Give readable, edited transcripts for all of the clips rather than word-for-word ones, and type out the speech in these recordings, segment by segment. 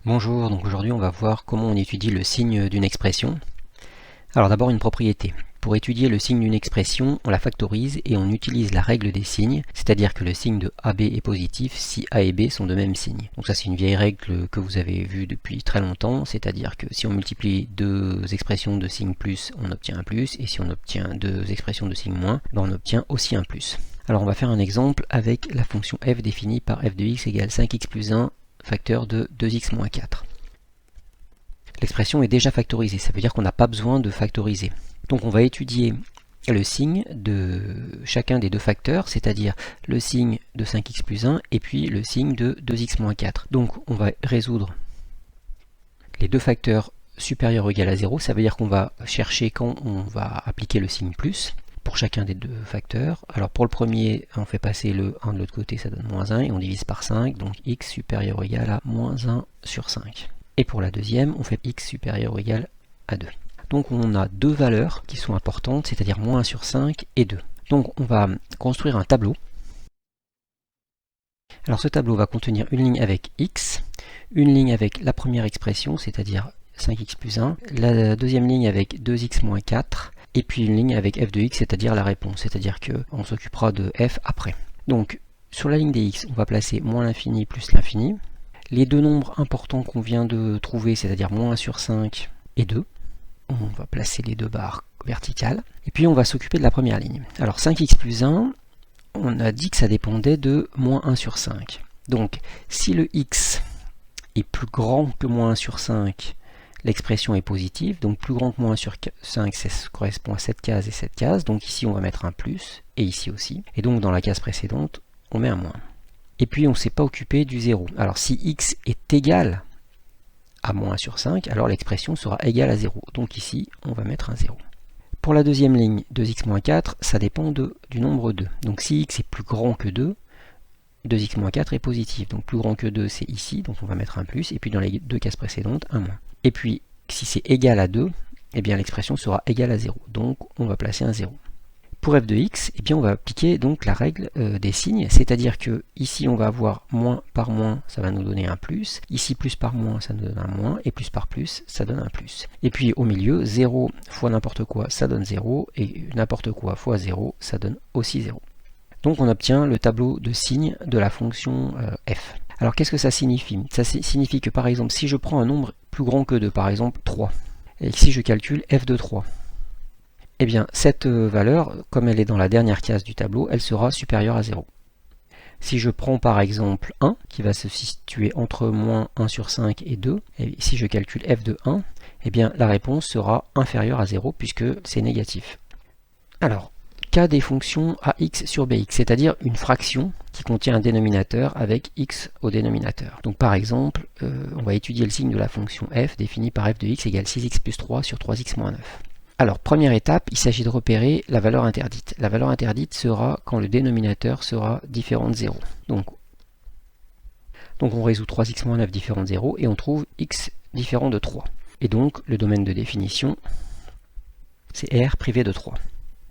Bonjour, donc aujourd'hui on va voir comment on étudie le signe d'une expression. Alors d'abord une propriété. Pour étudier le signe d'une expression, on la factorise et on utilise la règle des signes, c'est-à-dire que le signe de AB est positif si A et B sont de même signe. Donc ça c'est une vieille règle que vous avez vue depuis très longtemps, c'est-à-dire que si on multiplie deux expressions de signe plus, on obtient un plus, et si on obtient deux expressions de signe moins, on obtient aussi un plus. Alors on va faire un exemple avec la fonction f définie par f de x égale 5x plus 1 facteur de 2x moins 4. L'expression est déjà factorisée, ça veut dire qu'on n'a pas besoin de factoriser. Donc on va étudier le signe de chacun des deux facteurs, c'est-à-dire le signe de 5x plus 1 et puis le signe de 2x moins 4. Donc on va résoudre les deux facteurs supérieurs ou égal à 0, ça veut dire qu'on va chercher quand on va appliquer le signe plus pour chacun des deux facteurs. Alors pour le premier, on fait passer le 1 de l'autre côté, ça donne moins 1, et on divise par 5, donc x supérieur ou égal à moins 1 sur 5. Et pour la deuxième, on fait x supérieur ou égal à 2. Donc on a deux valeurs qui sont importantes, c'est-à-dire moins 1 sur 5 et 2. Donc on va construire un tableau. Alors ce tableau va contenir une ligne avec x, une ligne avec la première expression, c'est-à-dire 5x plus 1, la deuxième ligne avec 2x moins 4, et puis une ligne avec f de x, c'est-à-dire la réponse, c'est-à-dire qu'on s'occupera de f après. Donc sur la ligne des x, on va placer moins l'infini plus l'infini. Les deux nombres importants qu'on vient de trouver, c'est-à-dire moins 1 sur 5 et 2, on va placer les deux barres verticales. Et puis on va s'occuper de la première ligne. Alors 5x plus 1, on a dit que ça dépendait de moins 1 sur 5. Donc si le x est plus grand que moins 1 sur 5, l'expression est positive, donc plus grand que moins 1 sur 5, ça correspond à cette case et cette case, donc ici on va mettre un plus, et ici aussi, et donc dans la case précédente, on met un moins. Et puis on ne s'est pas occupé du 0. Alors si x est égal à moins 1 sur 5, alors l'expression sera égale à 0, donc ici on va mettre un 0. Pour la deuxième ligne, 2x moins 4, ça dépend du nombre 2, donc si x est plus grand que 2, 2x moins 4 est positif, donc plus grand que 2 c'est ici, donc on va mettre un plus, et puis dans les deux cases précédentes, un moins. Et puis si c'est égal à 2, eh bien l'expression sera égale à 0, donc on va placer un 0. Pour f de x, eh bien on va appliquer donc la règle des signes, c'est-à-dire que ici on va avoir moins par moins, ça va nous donner un plus, ici plus par moins, ça nous donne un moins, et plus par plus, ça donne un plus. Et puis au milieu, 0 fois n'importe quoi, ça donne 0, et n'importe quoi fois 0, ça donne aussi 0. Donc on obtient le tableau de signes de la fonction f. Alors qu'est-ce que ça signifie? Ça signifie que par exemple, si je prends un nombre plus grand que 2, par exemple 3, et si je calcule f de 3, eh bien cette valeur, comme elle est dans la dernière case du tableau, elle sera supérieure à 0. Si je prends par exemple 1, qui va se situer entre moins 1 sur 5 et 2, et si je calcule f de 1, eh bien la réponse sera inférieure à 0 puisque c'est négatif. Alors, cas des fonctions ax sur bx, c'est-à-dire une fraction qui contient un dénominateur avec x au dénominateur. Donc par exemple, on va étudier le signe de la fonction f définie par f de x égale 6x plus 3 sur 3x moins 9. Alors, première étape, il s'agit de repérer la valeur interdite. La valeur interdite sera quand le dénominateur sera différent de 0. Donc on résout 3x moins 9 différent de 0 et on trouve x différent de 3. Et donc, le domaine de définition, c'est R privé de 3.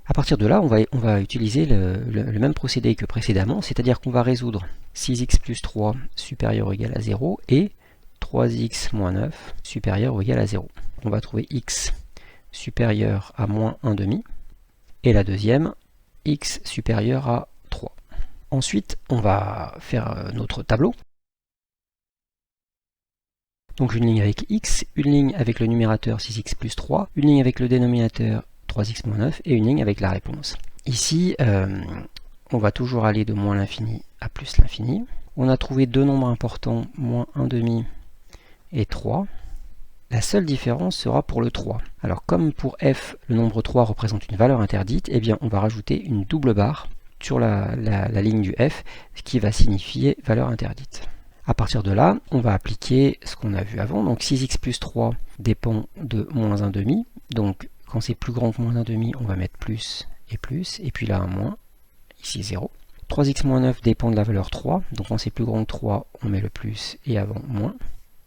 À partir de là, on va utiliser le même procédé que précédemment, c'est-à-dire qu'on va résoudre 6x plus 3 supérieur ou égal à 0 et 3x moins 9 supérieur ou égal à 0. On va trouver x supérieur à moins 1,5 et la deuxième, x supérieur à 3. Ensuite, on va faire notre tableau. Donc une ligne avec x, une ligne avec le numérateur 6x plus 3, une ligne avec le dénominateur 3x moins 9 et une ligne avec la réponse. Ici, on va toujours aller de moins l'infini à plus l'infini. On a trouvé deux nombres importants, moins 1,5 et 3. La seule différence sera pour le 3. Alors comme pour f, le nombre 3 représente une valeur interdite, eh bien on va rajouter une double barre sur la ligne du f, ce qui va signifier valeur interdite. À partir de là, on va appliquer ce qu'on a vu avant. Donc 6x plus 3 dépend de moins 1,5. Donc quand c'est plus grand que moins 1,5, on va mettre plus, et puis là un moins, ici 0. 3x moins 9 dépend de la valeur 3. Donc quand c'est plus grand que 3, on met le plus et avant moins,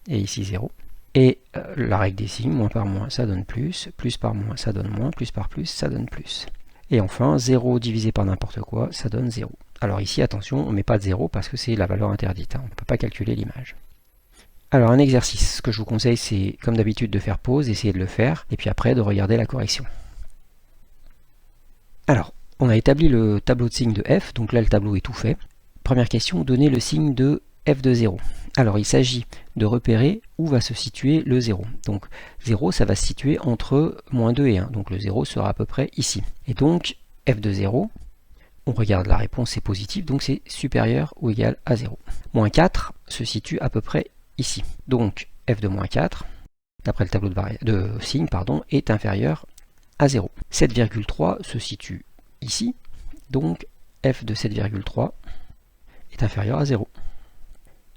et ici 0. Et la règle des signes, moins par moins, ça donne plus par moins, ça donne moins, plus par plus, ça donne plus. Et enfin, 0 divisé par n'importe quoi, ça donne 0. Alors ici, attention, on ne met pas de 0 parce que c'est la valeur interdite, hein, on ne peut pas calculer l'image. Alors un exercice, ce que je vous conseille, c'est comme d'habitude de faire pause, essayer de le faire, et puis après de regarder la correction. Alors, on a établi le tableau de signes de f, donc là le tableau est tout fait. Première question, donner le signe de f de 0. Alors il s'agit de repérer où va se situer le 0. Donc 0, ça va se situer entre moins 2 et 1. Donc le 0 sera à peu près ici. Et donc f de 0, on regarde la réponse, c'est positif, donc c'est supérieur ou égal à 0. Moins 4 se situe à peu près ici. Donc f de moins 4, d'après le tableau de signes, est inférieur à 0. 7,3 se situe ici. Donc f de 7,3 est inférieur à 0.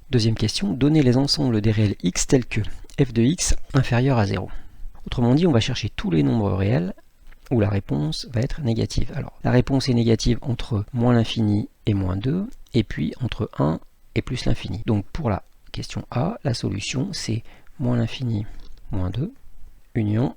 Deuxième question, donner les ensembles des réels x tels que f de x inférieur à 0. Autrement dit, on va chercher tous les nombres réels où la réponse va être négative. Alors, la réponse est négative entre moins l'infini et moins 2, et puis entre 1 et plus l'infini. Donc pour la question A, la solution c'est moins l'infini, moins 2, union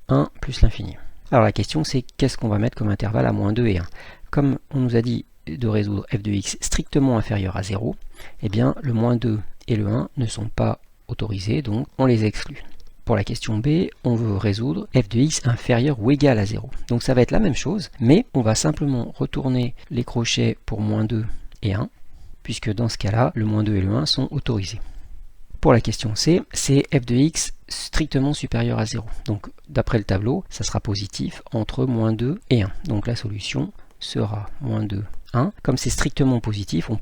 1 plus l'infini. Alors la question c'est qu'est-ce qu'on va mettre comme intervalle à moins 2 et 1. Comme on nous a dit de résoudre f de x strictement inférieur à 0, eh bien le moins 2 et le 1 ne sont pas autorisés, donc on les exclut. Pour la question B, on veut résoudre f de x inférieur ou égal à 0. Donc ça va être la même chose, mais on va simplement retourner les crochets pour moins 2 et 1, puisque dans ce cas-là, le moins 2 et le 1 sont autorisés. Pour la question C, c'est f de x strictement supérieur à 0. Donc d'après le tableau, ça sera positif entre moins 2 et 1. Donc la solution sera moins 2, 1. Comme c'est strictement positif, on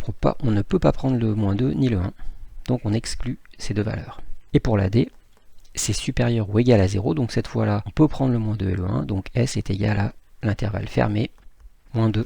ne peut pas prendre le moins 2 ni le 1. Donc on exclut ces deux valeurs. Et pour la D, c'est supérieur ou égal à 0. Donc cette fois-là, on peut prendre le moins 2 et le 1. Donc S est égal à l'intervalle fermé, moins 2, 1.